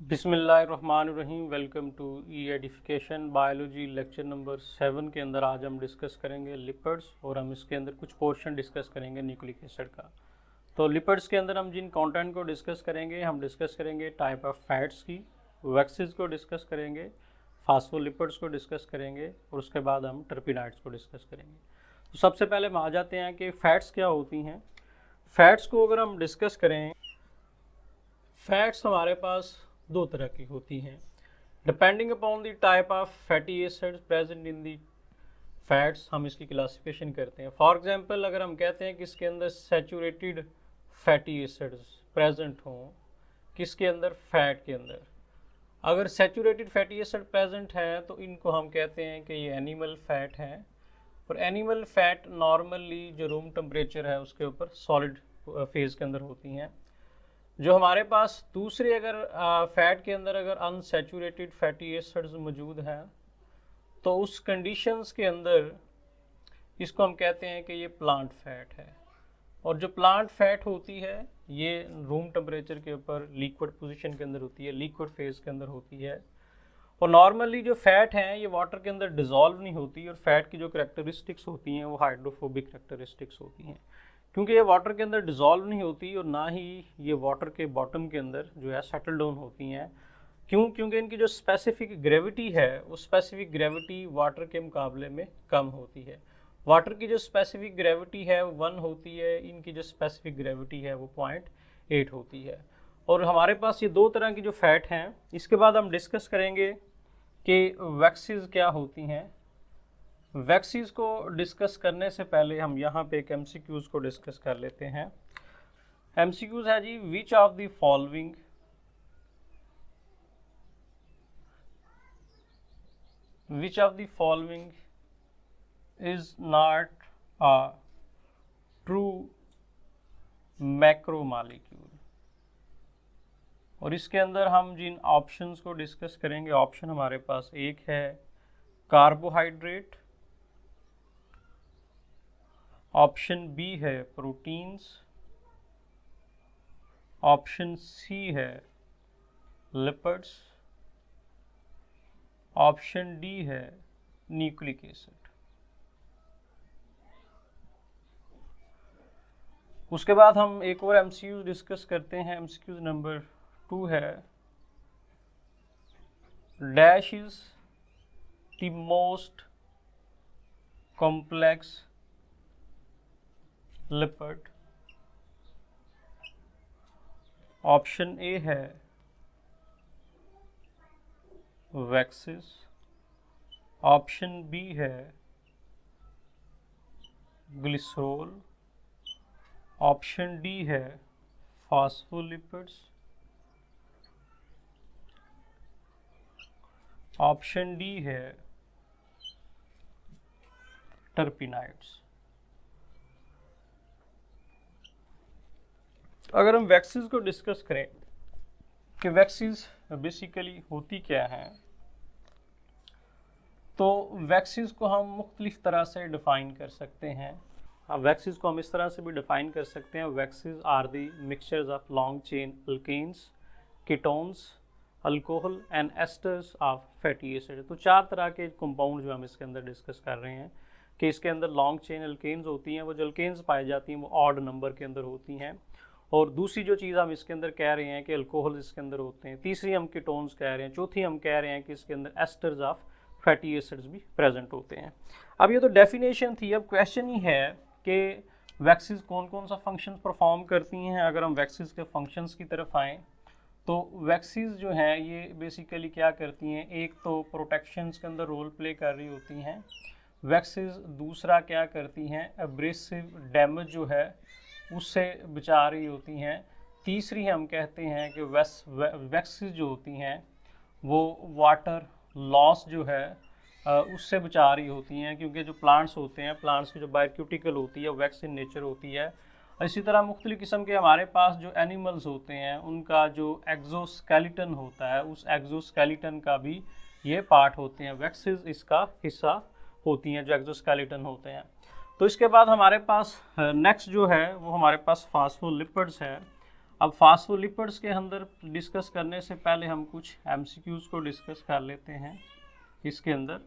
बिस्मिल्लाहिर्रहमानिर्रहीम। Welcome to E edification biology lecture number 7 के अंदर आज हम डिस्कस करेंगे लिपिड्स और हम इसके अंदर कुछ पोर्शन डिस्कस करेंगे न्यूक्लिक एसिड का। तो लिपिड्स के अंदर हम जिन कंटेंट को डिस्कस करेंगे, हम डिस्कस करेंगे टाइप ऑफ फैट्स की, वैक्सीज को डिस्कस करेंगे, फास्फोलिपिड्स को डिस्कस करेंगे और उसके बाद हम टर्पिनाइड्स को डिस्कस करेंगे। तो सबसे पहले हम आ जाते हैं कि फ़ैट्स क्या होती हैं। फ़ैट्स को अगर हम डिस्कस करें, फ़ैट्स हमारे पास दो तरह की होती हैं depending upon the type of fatty acids present in the fats. हम इसकी क्लासिफिकेशन करते हैं। फॉर एग्जांपल अगर हम कहते हैं कि इसके अंदर सैचुरेटेड फैटी एसिड्स प्रेजेंट हों, किसके अंदर, फैट के अंदर, अगर सैचुरेटेड फैटी एसिड प्रेजेंट है तो इनको हम कहते हैं कि ये एनिमल फैट है। और एनिमल फैट नॉर्मली जो रूम टेम्परेचर है उसके ऊपर सॉलिड फेज के अंदर होती हैं। जो हमारे पास दूसरे अगर फैट के अंदर अगर अनसैचुरेटेड फैटी एसिड्स मौजूद हैं तो उस कंडीशंस के अंदर इसको हम कहते हैं कि ये प्लांट फैट है। और जो प्लांट फैट होती है ये रूम टेम्परेचर के ऊपर लिक्विड पोजीशन के अंदर होती है, लिक्विड फेज के अंदर होती है। और नॉर्मली जो फैट हैं ये वाटर के अंदर डिज़ोल्व नहीं होती और फैट की जो करेक्टरिस्टिक्स होती हैं वो हाइड्रोफोबिक करेक्टरिस्टिक्स होती हैं, क्योंकि ये वाटर के अंदर डिज़ोल्व नहीं होती और ना ही ये वाटर के बॉटम के अंदर जो है सेटल डाउन होती हैं। क्योंकि इनकी जो स्पेसिफिक ग्रेविटी है वो स्पेसिफिक ग्रेविटी वाटर के मुकाबले में कम होती है। वाटर की जो स्पेसिफिक ग्रेविटी है वो 1 होती है, इनकी जो स्पेसिफिक ग्रेविटी है वो 0.8 होती है। और हमारे पास ये दो तरह की जो फैट हैं। इसके बाद हम डिस्कस करेंगे कि वैक्सीज क्या होती हैं। वैक्सीज को डिस्कस करने से पहले हम यहाँ पे एक एमसीक्यूज को डिस्कस कर लेते हैं। एमसीक्यूज है जी, which of the following is not a true macromolecule. और इसके अंदर हम जिन ऑप्शंस को डिस्कस करेंगे, ऑप्शन हमारे पास एक है कार्बोहाइड्रेट, ऑप्शन बी है प्रोटीन्स, ऑप्शन सी है लिपिड्स, ऑप्शन डी है न्यूक्लिक एसिड। उसके बाद हम एक और एमसीक्यू डिस्कस करते हैं। एमसीक्यू नंबर 2 है, dash is the most complex lipid. Option A है वैक्सीज, ऑप्शन बी है ग्लिसरॉल, ऑप्शन डी है फास्फोलिपिड्स, ऑप्शन डी है टर्पिनाइड्स। अगर हम वैक्सीज को डिस्कस करें कि वैक्सीज बेसिकली होती क्या हैं, तो वैक्सीज को हम मुख्तलिफ तरह से डिफ़ाइन कर सकते हैं। अब वैक्सीज को हम इस तरह से भी डिफ़ाइन कर सकते हैं, waxes are the mixtures of long chain alkanes, ketones, alcohol and esters of fatty acid. तो 4 तरह के कंपाउंड जो हम इसके अंदर डिस्कस कर रहे हैं कि इसके अंदर लॉन्ग चेन अल्केन्स होती हैं। वो जो अल्केन्स पाई जाती हैं वो ऑड नंबर के अंदर होती हैं। और दूसरी जो चीज़ हम इसके अंदर कह रहे हैं कि अल्कोहल इसके अंदर होते हैं। तीसरी हम कीटोन्स कह रहे हैं। चौथी हम कह रहे हैं कि इसके अंदर एस्टर्स ऑफ फैटी एसिड्स भी प्रेजेंट होते हैं। अब ये तो डेफिनेशन थी। अब क्वेश्चन ही है कि वैक्सीज कौन कौन सा फंक्शन परफॉर्म करती हैं। अगर हम वैक्सीज के फंक्शंस की तरफ आएँ तो वैक्सीज जो हैं ये बेसिकली क्या करती हैं, एक तो प्रोटेक्शंस के अंदर रोल प्ले कर रही होती हैं वैक्सीज। दूसरा क्या करती हैं, एब्रेसिव डैमेज जो है उससे बचा रही होती हैं। तीसरी हम कहते हैं कि वैक्सीज जो होती हैं वो वाटर लॉस जो है उससे बचा रही होती हैं, क्योंकि जो प्लांट्स होते हैं, प्लांट्स की जो बायोक्यूटिकल होती है वैक्स इन नेचर होती है। इसी तरह मुख्तलिफ़ किस्म के हमारे पास जो एनिमल्स होते हैं उनका जो एक्जोस्केलेटन होता है, उस एक्जोस्केलेटन का भी ये पार्ट होते हैं। वैक्सीज इसका हिस्सा होती हैं जो एक्जोस्केलेटन होते हैं। तो इसके बाद हमारे पास नेक्स्ट जो है वो हमारे पास फास्फोलिपिड्स है। अब फास्फोलिपिड्स के अंदर डिस्कस करने से पहले हम कुछ एमसीक्यूज को डिस्कस कर लेते हैं। इसके अंदर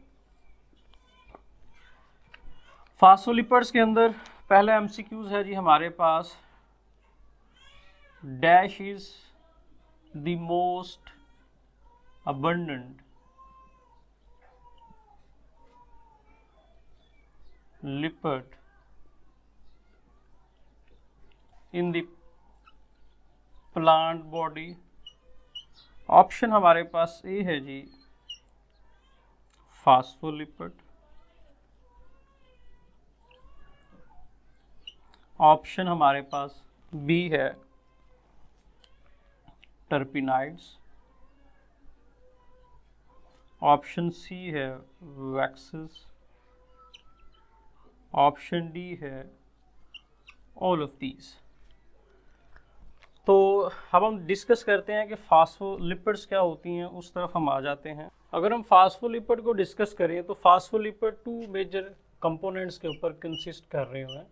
फास्फोलिपिड्स के अंदर पहला एमसीक्यूज है जी हमारे पास, dash is the most abundant lipid in the plant body। Option हमारे पास ए है जी फास्फोलिपिड, ऑप्शन हमारे पास बी है टर्पिनाइड्स, ऑप्शन सी है वैक्सेस, ऑप्शन डी है ऑल ऑफ दीज। तो अब हम डिस्कस करते हैं कि फास्फोलिपिड्स क्या होती हैं, उस तरफ हम आ जाते हैं। अगर हम फास्फोलिपिड को डिस्कस करें तो फास्फोलिपिड 2 मेजर कंपोनेंट्स के ऊपर कंसिस्ट कर रहे हैं।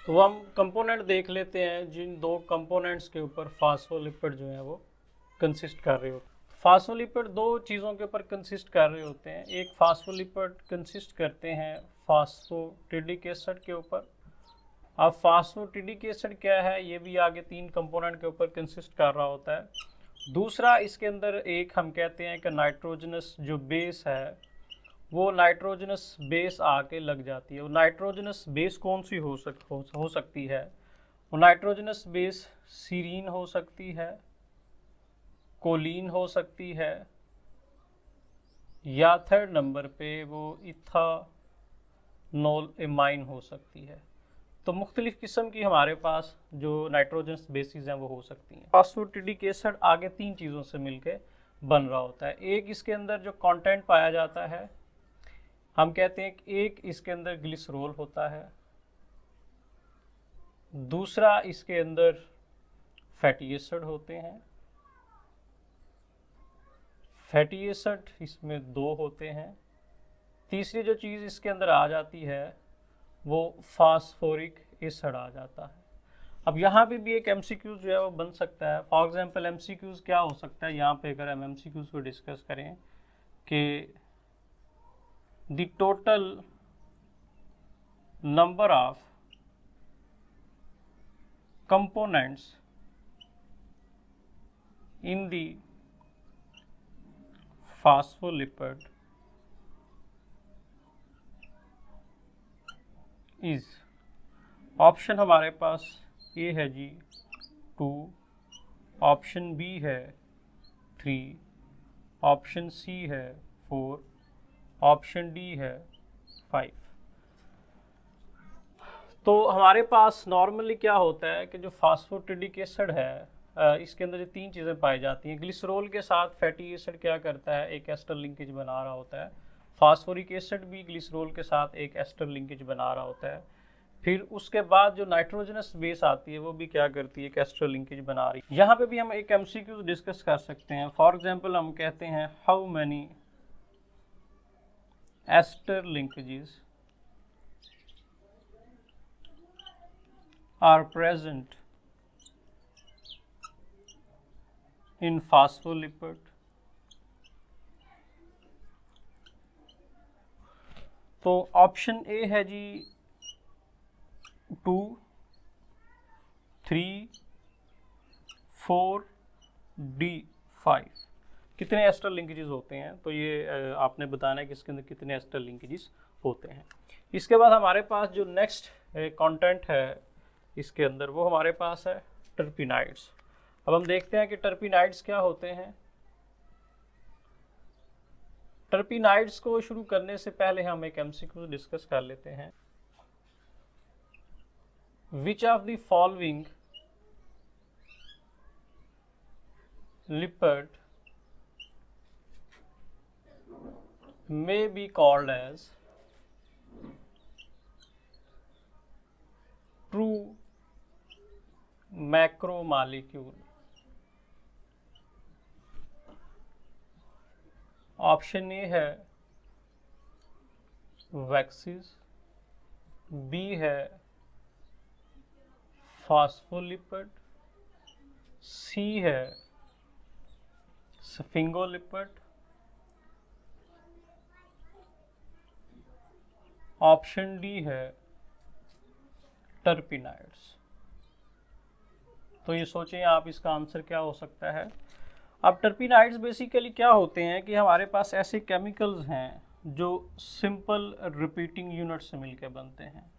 तो हम कंपोनेंट देख लेते हैं जिन 2 कंपोनेंट्स के ऊपर फास्फोलिपिड जो है वो कंसिस्ट कर रहे होते हैं। फास्फोलिपिड 2 चीज़ों के ऊपर कंसिस्ट कर रहे होते हैं। एक फास्फोलिपिड कंसिस्ट करते हैं फास्फोटिडिक एसिड के ऊपर। अब फास्फोटिडिक एसिड क्या है, ये भी आगे 3 कंपोनेंट के ऊपर कंसिस्ट कर रहा होता है। दूसरा इसके अंदर एक हम कहते हैं कि नाइट्रोजनस जो बेस है वो नाइट्रोजनस बेस आके लग जाती है। वो नाइट्रोजनस बेस कौन सी हो सकती है? वो नाइट्रोजनस बेस सीरीन हो सकती है, कोलिन हो सकती है, या थर्ड नंबर पे वो इथानोल एमाइन हो सकती है। तो मुख्तलिफ किस्म की हमारे पास जो नाइट्रोजनस बेसिस हैं वो हो सकती हैं। फास्फोटिडिक एसिड आगे 3 चीज़ों से मिलके बन रहा होता है। एक इसके अंदर जो कंटेंट पाया जाता है, हम कहते हैं कि एक इसके अंदर ग्लिसरॉल होता है, दूसरा इसके अंदर फैटी एसिड होते हैं, फैटी एसिड इसमें 2 होते हैं, तीसरी जो चीज़ इसके अंदर आ जाती है वो फास्फोरिक एसिड आ जाता है। अब यहाँ पे भी एक एमसीक्यूज जो है वो बन सकता है। फॉर एग्जांपल एमसीक्यूज क्या हो सकता है, यहाँ पे अगर हम एमसीक्यूज को डिस्कस करें कि the total number of components in the phospholipid is, option हमारे पास ए है जी 2, ऑप्शन बी है 3, ऑप्शन सी है 4, ऑप्शन डी है 5। तो हमारे पास नॉर्मली क्या होता है कि जो फास्फोटिडिक एसिड है इसके अंदर जो 3 चीज़ें पाई जाती हैं। ग्लिसरॉल के साथ फैटी एसिड क्या करता है, एक एस्टर लिंकेज बना रहा होता है। फास्फोरिक एसिड भी ग्लिसरॉल के साथ एक एस्टर लिंकेज बना रहा होता है। फिर उसके बाद जो नाइट्रोजनस बेस आती है वो भी क्या करती है, एक एस्टर लिंकेज बना रही है। यहाँ पे भी हम एक एमसीक्यू डिस्कस कर सकते हैं। फॉर एग्जांपल हम कहते हैं how many ester linkages are present in phospholipid. तो ऑप्शन ए है जी 2, 3, 4, डी 5। कितने एस्टर लिंकेजेस होते हैं, तो ये आपने बताना है कि इसके अंदर कितने एस्टर लिंकेजेस होते हैं। इसके बाद हमारे पास जो नेक्स्ट कंटेंट है इसके अंदर वो हमारे पास है टर्पिनाइड्स। अब हम देखते हैं कि टर्पिनाइड्स क्या होते हैं। टर्पिनाइड्स को शुरू करने से पहले हम एक एमसीक्यू डिस्कस कर लेते हैं। विच of the following lipid may be called as true macromolecule? Option A है वैक्सीज, बी है फास्फोलिपिड, सी है स्फिंगोलिपिड, ऑप्शन डी है टर्पिनाइड्स। तो ये सोचें आप इसका आंसर क्या हो सकता है। अब टर्पिनाइड्स बेसिकली क्या होते हैं कि हमारे पास ऐसे केमिकल्स हैं जो सिंपल रिपीटिंग यूनिट से मिलकर बनते हैं।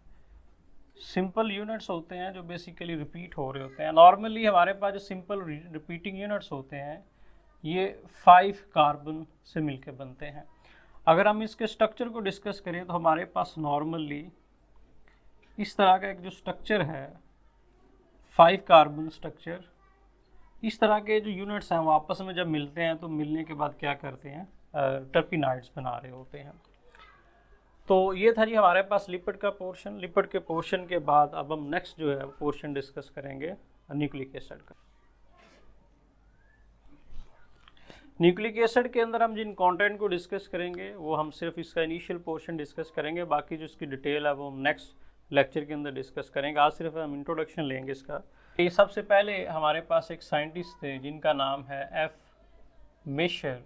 सिंपल यूनिट्स होते हैं जो बेसिकली रिपीट हो रहे होते हैं। नॉर्मली हमारे पास जो सिंपल रिपीटिंग यूनिट्स होते हैं ये 5 कार्बन से मिलकर बनते हैं। अगर हम इसके स्ट्रक्चर को डिस्कस करें तो हमारे पास नॉर्मली इस तरह का एक जो स्ट्रक्चर है 5 कार्बन स्ट्रक्चर, इस तरह के जो यूनिट्स हैं वो आपस में जब मिलते हैं तो मिलने के बाद क्या करते हैं, टर्पिनाइड्स बना रहे होते हैं। तो ये था जी हमारे पास लिपिड का पोर्शन। लिपिड के पोर्शन के बाद अब हम नेक्स्ट जो है पोर्शन डिस्कस करेंगे न्यूक्लिक एसिड का। न्यूक्लिक एसिड के अंदर हम जिन कंटेंट को डिस्कस करेंगे वो हम सिर्फ इसका इनिशियल पोर्शन डिस्कस करेंगे, बाकी जो इसकी डिटेल है वो हम नेक्स्ट लेक्चर के अंदर डिस्कस करेंगे। आज सिर्फ हम इंट्रोडक्शन लेंगे इसका। ये सबसे पहले हमारे पास एक साइंटिस्ट थे जिनका नाम है एफ मेशर।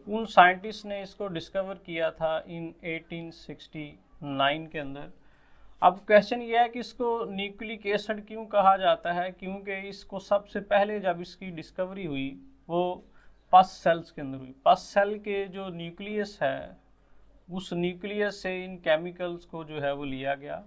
उन साइंटिस्ट ने इसको डिस्कवर किया था इन 1869 के अंदर। अब क्वेश्चन ये है कि इसको न्यूक्लिक एसिड क्यों कहा जाता है, क्योंकि इसको सबसे पहले जब इसकी डिस्कवरी हुई वो पस सेल्स के अंदर हुई। पस सेल के जो न्यूक्लियस है उस न्यूक्लियस से इन केमिकल्स को जो है वो लिया गया,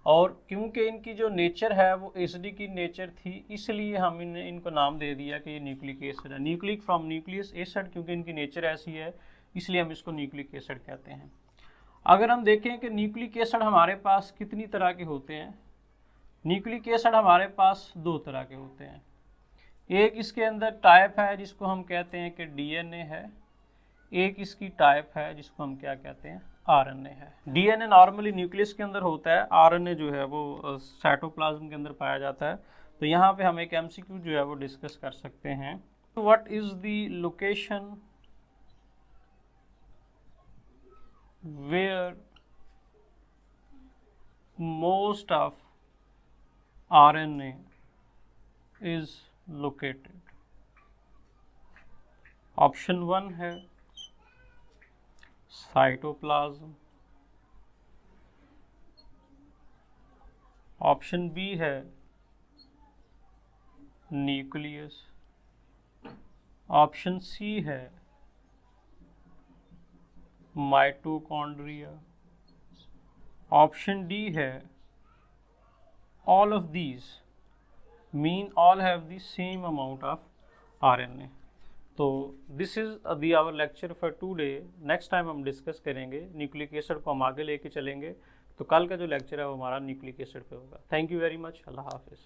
और क्योंकि इनकी जो नेचर है वो एसिडिक की नेचर थी इसलिए हम इनको नाम दे दिया कि ये न्यूक्लिक एसिड है। न्यूक्लिक फ्रॉम न्यूक्लियस एसिड, क्योंकि इनकी नेचर ऐसी है इसलिए हम इसको न्यूक्लिक एसिड कहते हैं। अगर हम देखें कि न्यूक्लिक एसिड हमारे पास कितनी तरह के होते हैं, न्यूक्लिक एसिड हमारे पास 2 तरह के होते हैं। एक इसके अंदर टाइप है जिसको हम कहते हैं कि डीएनए है, एक इसकी टाइप है जिसको हम क्या कहते हैं, आरएनए है। डीएनए नॉर्मली न्यूक्लियस के अंदर होता है, आरएनए जो है वो साइटोप्लाज्म के अंदर पाया जाता है। तो यहाँ पे हम एक एमसीक्यू जो है वो डिस्कस कर सकते हैं। What is the location where most of RNA is located? Option 1 है साइटोप्लाज्म, ऑप्शन बी है न्यूक्लियस, ऑप्शन सी है माइटोकॉन्ड्रिया, ऑप्शन डी है all of these, mean all have the same amount of RNA. तो this is our lecture for today. Next time हम discuss करेंगे nucleic acid को, हम आगे लेके चलेंगे। तो कल का जो लेक्चर है वो हमारा न्यूक्लिक एसिड पे होगा। Thank you very much. अल्लाह हाफिज़।